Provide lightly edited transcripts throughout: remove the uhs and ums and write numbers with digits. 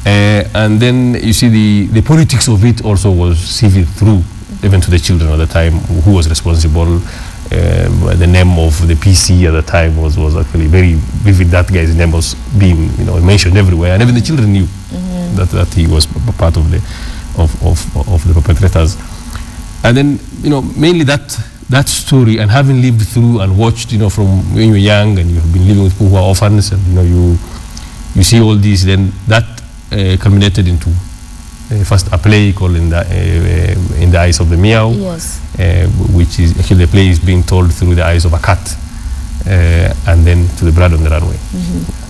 And then you see the politics of it also was sieved through, even to the children at the time, who was responsible. The name of the PC at the time was actually very vivid. That guy's name was being mentioned everywhere, and even the children knew that he was part of the perpetrators. And then mainly that story, and having lived through and watched from when you're young and you've been living with people who are orphans, and you see all these, then that culminated into first a play called In the Eyes of the Meow, yes, which is actually the play is being told through the eyes of a cat, and then to the Blood on the Runway.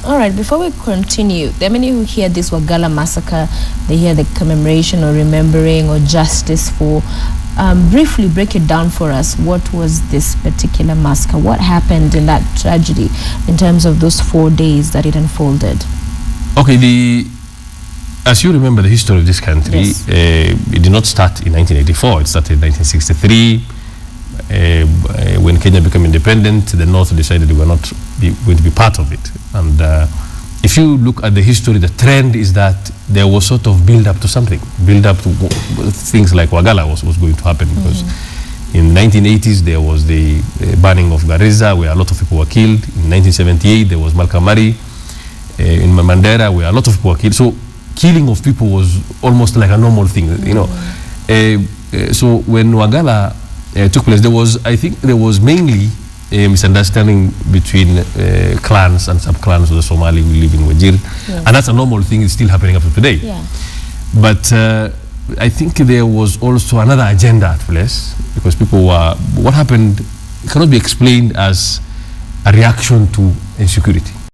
All right, before we continue, there are many who hear this Wagalla Massacre, they hear the commemoration or remembering or justice for. Briefly break it down for us. What was this particular massacre? What happened in that tragedy in terms of those 4 days that it unfolded? Okay, as you remember the history of this country, yes, it did not start in 1984. It started in 1963. When Kenya became independent, the North decided they were not going to be part of it. And if you look at the history, the trend is that there was sort of build up to something, build up to things like Wagalla was going to happen, because in the 1980s there was the burning of Garissa, where a lot of people were killed. In 1978 there was Malkamari in Mandera, where a lot of people were killed. So killing of people was almost like a normal thing, so when Wagalla took place, I think there was mainly a misunderstanding between clans and sub-clans of the Somali who live in Wajir. Yes. And that's a normal thing. It's still happening up to today. Yeah. But I think there was also another agenda at place, because people were, what happened cannot be explained as a reaction to insecurity.